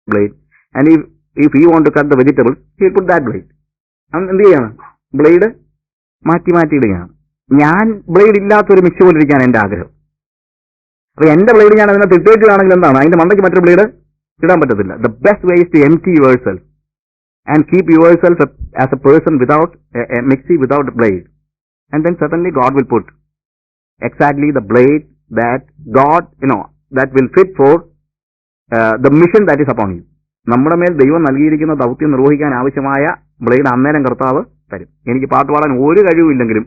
blade. And if he want to cut the vegetables, he'll put that blade. എന്ത് ചെയ്യാണ്? Blade മാറ്റി ഇടുകയാണ്. ഞാൻ ബ്ലേഡ് ഇല്ലാത്തൊരു മിക്സി പോലിരിക്കാൻ എൻ്റെ ആഗ്രഹം. അപ്പൊ എന്റെ ബ്ലേഡ് ഞാൻ അതിനെ തിട്ടേക്കുകയാണെങ്കിൽ എന്താണ്? അതിന്റെ മണ്ടയ്ക്ക് മറ്റൊരു ബ്ലേഡ് ഇടാൻ പറ്റത്തില്ല. The best way is to empty yourself and keep yourself as a person without a mixie, without a blade. And then certainly God will put exactly the blade that God, that will fit for the mission that is upon you. നമ്മുടെ മേൽ ദൈവം നൽകിയിരിക്കുന്ന ദൗത്യം നിർവഹിക്കാൻ ആവശ്യമായ blade അന്നേരം കർത്താവ് തരും. എനിക്ക് പാട്ട് പാടാൻ ഒരു കഴിവില്ലെങ്കിലും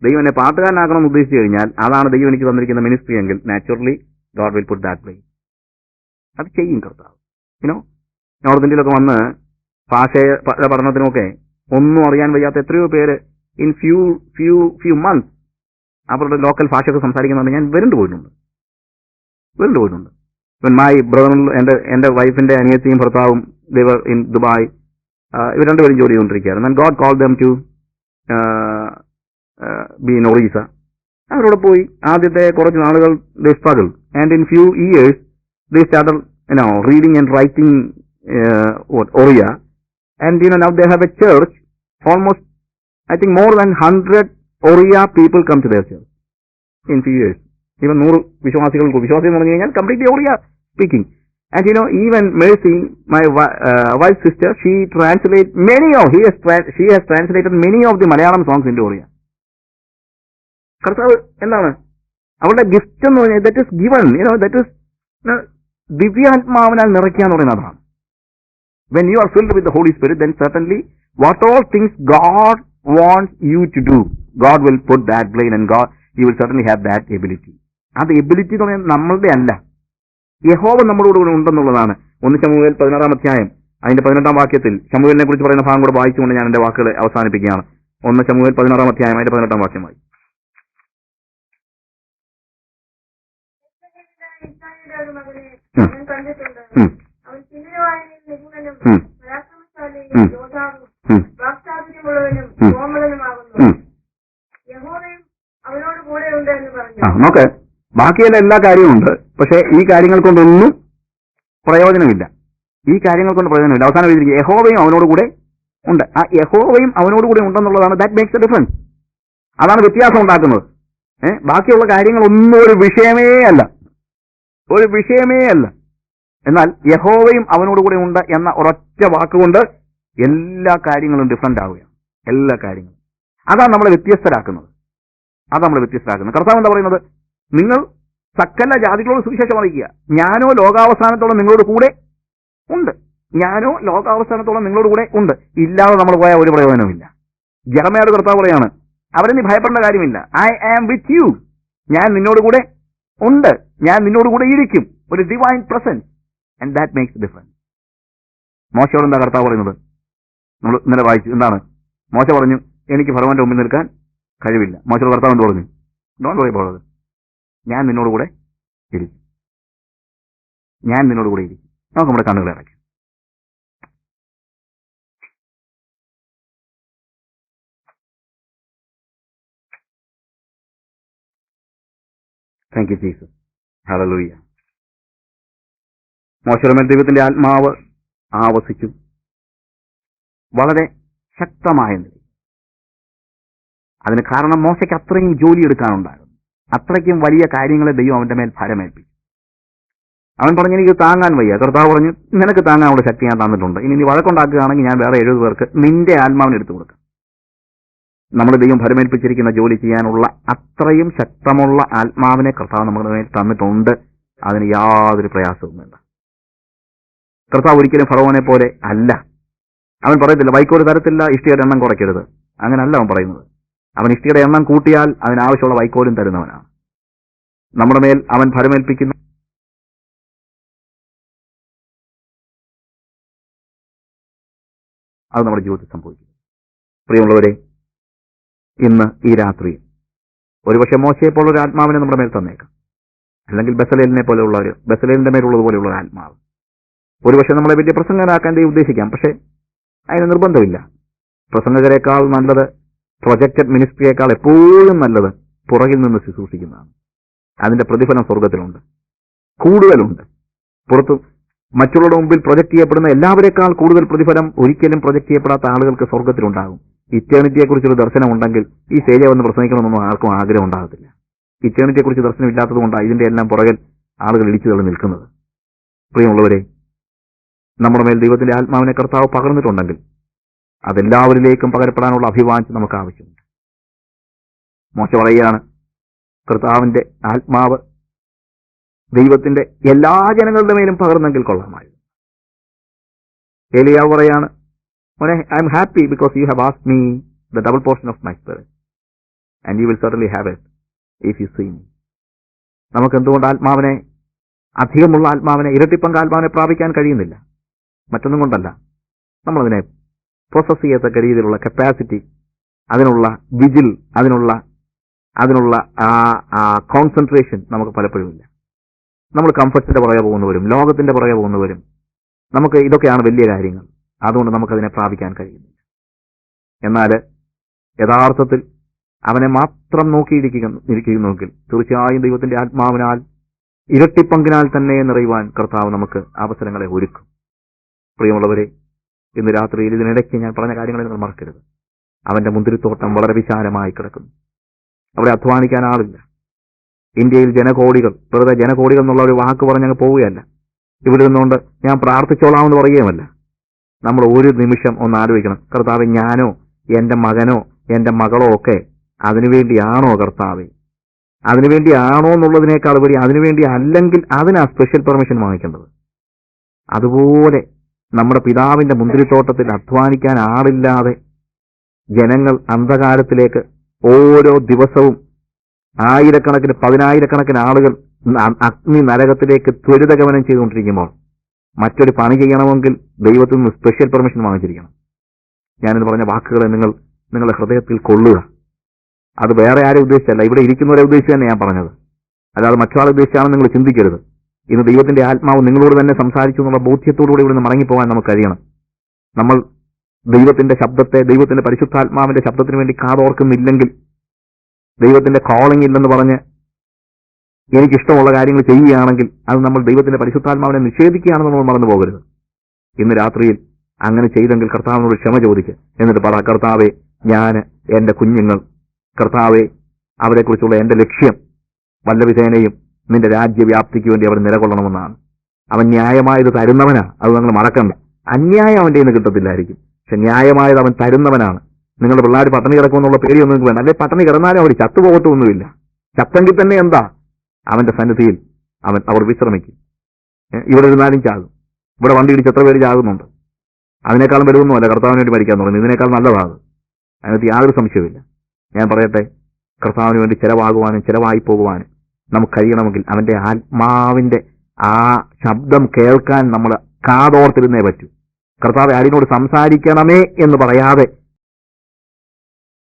ദൈവം എന്നെ പാട്ടുകാരനാക്കണമെന്ന് ഉദ്ദേശിച്ചു കഴിഞ്ഞാൽ അതാണ് ദൈവം എനിക്ക് തന്നിരിക്കുന്ന മിനിസ്ട്രി എങ്കിൽ naturally God will put that blade. അത് ചെയ്യും കർത്താവ്. നോർത്ത് ഇന്ത്യയിലൊക്കെ വന്ന് ഭാഷ പഠനത്തിനൊക്കെ ഒന്നും അറിയാൻ വയ്യാത്ത എത്രയോ പേര് ഇൻ ഫ്യൂ മന്ത്സ് അവരുടെ ലോക്കൽ ഭാഷയൊക്കെ സംസാരിക്കുന്നുണ്ട്. ഞാൻ വരണ്ടു പോയിട്ടുണ്ട്. മൈ ബ്രദർ, എന്റെ വൈഫിന്റെ അനിയത്തിയും ഭർത്താവും ദേവർ ഇൻ ദുബായ്. ഇവർ രണ്ടുപേരും ജോലി ചെയ്തുകൊണ്ടിരിക്കുകയായിരുന്നു. And God called them to be in Orissa. അവരോട് പോയി ആദ്യത്തെ കുറച്ച് നാളുകൾ they struggle and in few years they started reading and writing Oriya. And now they have a church. Almost, I think more than 100 Oriya people come to their church in few years. Even 100 വിശ്വാസികൾ എന്ന് പറഞ്ഞു കഴിഞ്ഞാൽ completely Oriya speaking. And even Mercy, my wife's sister, she has translated many of the Malayalam songs into Oriya. കർത്താവ് എന്താണ് അവരുടെ gift എന്ന് പറഞ്ഞാൽ that is given, that is ദിവ്യാത്മാവിനാൽ നിറയ്ക്കുക എന്ന് പറയുന്നത് അതാണ്. When you are filled with the Holy Spirit, then certainly what all things God wants you to do, God will put that blade and you will certainly have that ability. അത് ability എന്ന് പറഞ്ഞാൽ നമ്മളുടെ അല്ല, യഹോവ നമ്മളോട് കൂടെ ഉണ്ടെന്നുള്ളതാണ്. 1 ശമൂവേൽ 16 അധ്യായം അതിന്റെ 18 വാക്യത്തിൽ ശമൂവേലിനെ കുറിച്ച് പറയുന്ന ഭാഗം കൂടെ വായിച്ചുകൊണ്ട് ഞാൻ എന്റെ വാക്കുകൾ അവസാനിപ്പിക്കുകയാണ്. 1 ശമൂവേൽ 16 അധ്യായം അതിന്റെ 18 വാക്യമായി. നോക്ക്, ബാക്കിയുള്ള എല്ലാ കാര്യവും ഉണ്ട്, പക്ഷെ ഈ കാര്യങ്ങൾ കൊണ്ടൊന്നും പ്രയോജനമില്ല. അവസാനം എഴുതിയിരിക്കുക യഹോവയും അവനോട് കൂടെ ഉണ്ട്. ആ യഹോവയും അവനോട് കൂടെ ഉണ്ടെന്നുള്ളതാണ് ദാറ്റ് മേക്സ് എ ഡിഫറൻസ്. അതാണ് വ്യത്യാസം ഉണ്ടാക്കുന്നത്. ബാക്കിയുള്ള കാര്യങ്ങളൊന്നും ഒരു വിഷയമേ അല്ല. എന്നാൽ യഹോവയും അവനോട് കൂടെ ഉണ്ട് എന്ന ഒരൊറ്റ വാക്കുകൊണ്ട് എല്ലാ കാര്യങ്ങളും ഡിഫറന്റ് ആവുകയാണ്. എല്ലാ കാര്യങ്ങളും അതാണ് നമ്മളെ വ്യത്യസ്തരാക്കുന്നത്. കർത്താവ് എന്താ പറയുന്നത്? നിങ്ങൾ സകല ജാതികളോട് സുവിശേഷം അറിയിക്കുക, ഞാനോ ലോകാവസാനത്തോളം നിങ്ങളോട് കൂടെ ഉണ്ട്. ഇല്ലാതെ നമ്മൾ പോയാൽ ഒരു പ്രയോജനവുമില്ല. ജെറമ്യായോട് കർത്താവ് പറയാണ്, അവരെ നീ ഭയപ്പെടേണ്ട കാര്യമില്ല, ഐ ആം വിത്ത് യു, ഞാൻ നിന്നോട് കൂടെ ഉണ്ട്, ഞാൻ നിന്നോട് കൂടെ ഇരിക്കും. ഒരു divine presence. And that makes a difference. മോശയോട് എന്താ കർത്താവ് പറയുന്നത്? നമ്മൾ ഇന്നലെ വായിച്ചു. എന്താണ് മോശ പറഞ്ഞു? എനിക്ക് ഫറവോന്റെ മുമ്പിൽ നിൽക്കാൻ കഴിവില്ല. മോശയോട് കർത്താവ് എന്ത് പറഞ്ഞു? ഡോണ്ട് വറി അബൌട്ട് ഇറ്റ്, ഞാൻ നിന്നോട് കൂടെ ഇരിക്കും. നമുക്ക് നമ്മുടെ കണ്ണുകളെ അടയ്ക്കാം. Thank you Jesus. ഹല്ലേലൂയ. മോശയുടെ മേൽ ദൈവത്തിന്റെ ആത്മാവ് ആവസിച്ചു വളരെ ശക്തമായ നിലയിൽ. അതിന് കാരണം മോശയ്ക്ക് അത്രയും ജോലി എടുക്കാനുണ്ടായിരുന്നു. അത്രയ്ക്കും വലിയ കാര്യങ്ങളെ ദൈവം അവന്റെ മേൽ ഭാരമേൽപ്പിച്ചു. അവൻ പറഞ്ഞു, എനിക്ക് താങ്ങാൻ വയ്യ. കർത്താവ് പറഞ്ഞു, നിനക്ക് താങ്ങാനുള്ള ശക്തി ഞാൻ തന്നിട്ടുണ്ട്. ഇനി നീ വഴക്കുണ്ടാക്കുകയാണെങ്കിൽ ഞാൻ വേറെ 70 പേർക്ക് നിന്റെ ആത്മാവിനെ എടുത്തു കൊടുക്കാം. നമ്മൾ ദൈവം ഭരമേൽപ്പിച്ചിരിക്കുന്ന ജോലി ചെയ്യാനുള്ള അത്രയും ശക്തമുള്ള ആത്മാവിനെ കർത്താവ് നമ്മുടെ മേൽ തന്നിട്ടുണ്ട്. അതിന് യാതൊരു പ്രയാസവും വേണ്ട. കർത്താവ് ഒരിക്കലും ഫറവോനെ പോലെ അല്ല. അവൻ പറയത്തില്ല വൈക്കോല് തരത്തില്ല, ഇഷ്ടിയുടെ എണ്ണം കുറയ്ക്കരുത്. അങ്ങനല്ല അവൻ പറയുന്നത്. അവൻ ഇഷ്ടിയുടെ എണ്ണം കൂട്ടിയാൽ അതിനാവശ്യമുള്ള വൈക്കോലും തരുന്നവനാണ്. നമ്മുടെ മേൽ അവൻ ഭരമേൽപ്പിക്കുന്ന അത് നമ്മുടെ ജീവിതത്തിൽ സംഭവിക്കും. പ്രിയമുള്ളവരെ, ഇന്ന് ഈ രാത്രി ഒരുപക്ഷെ മോശയെപ്പോലുള്ള ഒരു ആത്മാവിനെ നമ്മുടെ മേൽ തന്നേക്കാം. അല്ലെങ്കിൽ ബെസലേലിന്റെ മേലുള്ളതുപോലെയുള്ള ഒരു ആത്മാവ്. ഒരുപക്ഷെ നമ്മളെ വലിയ പ്രസംഗകരാക്കാൻ ദൈവം ഉദ്ദേശിക്കാം. പക്ഷെ അതിന് നിർബന്ധമില്ല. പ്രസംഗകരെക്കാൾ നല്ലത്, പ്രൊജക്റ്റഡ് മിനിസ്ട്രിയേക്കാൾ എപ്പോഴും നല്ലത് പുറകിൽ നിന്ന് ശുശ്രൂഷിക്കുന്നതാണ്. അതിന്റെ പ്രതിഫലം സ്വർഗത്തിലുണ്ട്, കൂടുതലുണ്ട്. പുറത്ത് മറ്റുള്ളവരുടെ മുമ്പിൽ പ്രൊജക്ട് ചെയ്യപ്പെടുന്ന എല്ലാവരെക്കാൾ കൂടുതൽ പ്രതിഫലം ഒരിക്കലും പ്രൊജക്ട് ചെയ്യപ്പെടാത്ത ആളുകൾക്ക് സ്വർഗത്തിലുണ്ടാകും. ഇറ്റേണിറ്റിയെക്കുറിച്ചൊരു ദർശനം ഉണ്ടെങ്കിൽ ഈ സ്റ്റേജ് വന്ന് പ്രസംഗിക്കണമെന്നൊന്നും ആർക്കും ആഗ്രഹം ഉണ്ടാകത്തില്ല. ഇറ്റേണിറ്റിയെക്കുറിച്ച് ദർശനം ഇല്ലാത്തതുകൊണ്ടാണ് ഇതിന്റെ എല്ലാം പുറകിൽ ആളുകൾ ഇടിച്ചു തള്ളി നിൽക്കുന്നത്. പ്രിയമുള്ളവരെ, നമ്മുടെ മേൽ ദൈവത്തിന്റെ ആത്മാവിനെ കർത്താവ് പകർന്നിട്ടുണ്ടെങ്കിൽ അതെല്ലാവരിലേക്കും പകരപ്പെടാനുള്ള അഭിവാഞ്ചം നമുക്ക് ആവശ്യമുണ്ട്. മോശ പറയുകയാണ്, കർത്താവിന്റെ ആത്മാവ് ദൈവത്തിന്റെ എല്ലാ ജനങ്ങളുടെ മേലും പകർന്നെങ്കിൽ കൊള്ളാമായിരുന്നു. ഏലിയാവ് പറയാണ്, I am happy because you have asked me the double portion of my spirit and you will certainly have it if you see me. നമുക്ക് എന്തുകൊണ്ട് ആത്മാവിനെ, അധികമുള്ള ആത്മാവിനെ, ഇരട്ടിപ്പങ്ക് ആത്മാവിനെ പ്രാപിക്കാൻ കഴിയുന്നില്ല? മറ്റൊന്നും കൊണ്ടല്ല, നമ്മളതിനെ പ്രോസസ് ചെയ്യത്തക്ക രീതിയിലുള്ള കപ്പാസിറ്റി, അതിനുള്ള വിജിൽ, അതിനുള്ള കോൺസെൻട്രേഷൻ നമുക്ക് പലപ്പോഴും ഇല്ല. നമ്മൾ കംഫർട്സിന്റെ പുറകെ പോകുന്നവരും ലോകത്തിന്റെ പുറകെ പോകുന്നവരും നമുക്ക് ഇതൊക്കെയാണ് വലിയ കാര്യങ്ങൾ, അതുകൊണ്ട് നമുക്കതിനെ പ്രാപിക്കാൻ കഴിയുന്നില്ല. എന്നാൽ യഥാർത്ഥത്തിൽ അവനെ മാത്രം നോക്കിയിരിക്കുന്നെങ്കിൽ തീർച്ചയായും ദൈവത്തിന്റെ ആത്മാവിനാൽ ഇരട്ടിപ്പങ്കിനാൽ തന്നെ നിറയുവാൻ കർത്താവ് നമുക്ക് അവസരങ്ങളെ ഒരുക്കും. പ്രിയമുള്ളവരെ, ഇന്ന് രാത്രിയിൽ ഇതിനിടയ്ക്ക് ഞാൻ പറഞ്ഞ കാര്യങ്ങളെ നിങ്ങൾ മറക്കരുത്. അവന്റെ മുന്തിരിത്തോട്ടം വളരെ വിശാലമായി കിടക്കുന്നു. അവിടെ അധ്വാനിക്കാൻ ആളില്ല. ഇന്ത്യയിൽ ജനകോടികൾ, വെറുതെ ജനകോടികൾ എന്നുള്ള ഒരു വാക്ക് പറഞ്ഞങ്ങ് പോവുകയല്ല. ഇവിടെ നിന്നുകൊണ്ട് ഞാൻ പ്രാർത്ഥിച്ചോളാമെന്ന് പറയുകയുമല്ല. നമ്മൾ ഒരു നിമിഷം ഒന്ന് ആലോചിക്കണം, കർത്താവെ, ഞാനോ എന്റെ മകനോ എന്റെ മകളോ ഒക്കെ അതിനുവേണ്ടിയാണോ കർത്താവെ? അതിനുവേണ്ടിയാണോ എന്നുള്ളതിനേക്കാൾ ഉപരി അതിനുവേണ്ടി അല്ലെങ്കിൽ അതിനാ സ്പെഷ്യൽ പെർമിഷൻ വാങ്ങിക്കേണ്ടത്. അതുപോലെ നമ്മുടെ പിതാവിന്റെ മുന്തിരിത്തോട്ടത്തിൽ അധ്വാനിക്കാൻ ആളില്ലാതെ ജനങ്ങൾ അന്ധകാരത്തിലേക്ക് ഓരോ ദിവസവും ആയിരക്കണക്കിന് 10,000-കണക്കിന് ആളുകൾ അഗ്നി നരകത്തിലേക്ക് ത്വരിതഗമനം ചെയ്തുകൊണ്ടിരിക്കുമ്പോൾ മറ്റൊരു പണി ചെയ്യണമെങ്കിൽ ദൈവത്തിൽ നിന്ന് സ്പെഷ്യൽ പെർമിഷൻ വാങ്ങിച്ചിരിക്കണം. ഞാനിന്ന് പറഞ്ഞ വാക്കുകളെ നിങ്ങളുടെ ഹൃദയത്തിൽ കൊള്ളുക. അത് വേറെ ആരെ ഉദ്ദേശിച്ചല്ല, ഇവിടെ ഇരിക്കുന്നവരെ ഉദ്ദേശിച്ച് തന്നെ ഞാൻ പറഞ്ഞത്, അല്ലാതെ മറ്റൊരാളെ ഉദ്ദേശിച്ചാണെന്ന് നിങ്ങൾ ചിന്തിക്കരുത്. ഇന്ന് ദൈവത്തിന്റെ ആത്മാവ് നിങ്ങളോട് തന്നെ സംസാരിച്ചു എന്നുള്ള ബോധ്യത്തോടുകൂടി ഇവിടെ നിന്ന് മടങ്ങിപ്പോകാൻ നമുക്ക് കഴിയണം. നമ്മൾ ദൈവത്തിന്റെ ശബ്ദത്തെ, ദൈവത്തിന്റെ പരിശുദ്ധാത്മാവിന്റെ ശബ്ദത്തിന് വേണ്ടി കാതോർക്കുന്നില്ലെങ്കിൽ, ദൈവത്തിന്റെ കോളിംഗ് ഇല്ലെന്ന് പറഞ്ഞ് എനിക്കിഷ്ടമുള്ള കാര്യങ്ങൾ ചെയ്യുകയാണെങ്കിൽ അത് നമ്മൾ ദൈവത്തിന്റെ പരിശുദ്ധാത്മാവിനെ നിഷേധിക്കുകയാണെന്ന് നമ്മൾ മറന്നു പോകരുത്. ഇന്ന് രാത്രിയിൽ അങ്ങനെ ചെയ്തെങ്കിൽ കർത്താവിനോട് ക്ഷമ ചോദിക്കുക. എന്നിട്ട് പറ, കർത്താവെ, ഞാൻ എന്റെ കുഞ്ഞുങ്ങൾ, കർത്താവെ, അവരെക്കുറിച്ചുള്ള എന്റെ ലക്ഷ്യം വല്ല വിധേനയും നിന്റെ രാജ്യവ്യാപ്തിക്ക് വേണ്ടി അവർ നിലകൊള്ളണമെന്നാണ്. അവൻ ന്യായമായത് തരുന്നവനാ, അത് നിങ്ങൾ മറക്കണ്ട. അന്യായം അവന്റെ നിന്ന് കിട്ടത്തില്ലായിരിക്കും, പക്ഷെ ന്യായമായത് അവൻ തരുന്നവനാണ്. നിങ്ങളുടെ പിള്ളേർ പട്ടണി കിടക്കുമെന്നുള്ള പേടിയൊന്നും നിങ്ങൾക്ക് വേണ്ട. അല്ലെ, പട്ടണി കിടന്നാലും അവർ ചത്തുപോകത്തൊന്നുമില്ല. ചത്തെങ്കിൽ തന്നെ എന്താ, അവന്റെ സന്നിധിയിൽ അവർ വിശ്രമിക്കും. ഇവിടെ ഇരുന്നാലും ചാകും. ഇവിടെ വണ്ടി ഇടിച്ച് എത്ര പേര് ചാകുന്നുണ്ട്. അതിനേക്കാളും വലുതൊന്നുമല്ല കർത്താവിന് വേണ്ടി മരിക്കാൻ തുടങ്ങുന്നത്. ഇതിനേക്കാൾ നല്ലതാണ്, അതിനകത്ത് യാതൊരു സംശയമില്ല. ഞാൻ പറയട്ടെ, കർത്താവിന് വേണ്ടി ചെലവായി പോകുവാനും നമുക്ക് കഴിയണമെങ്കിൽ അവന്റെ ആത്മാവിന്റെ ആ ശബ്ദം കേൾക്കാൻ നമ്മൾ കാതോർത്തിരുന്നേ പറ്റൂ. കർത്താവ് ആരിനോട് സംസാരിക്കണമേ എന്ന് പറയാതെ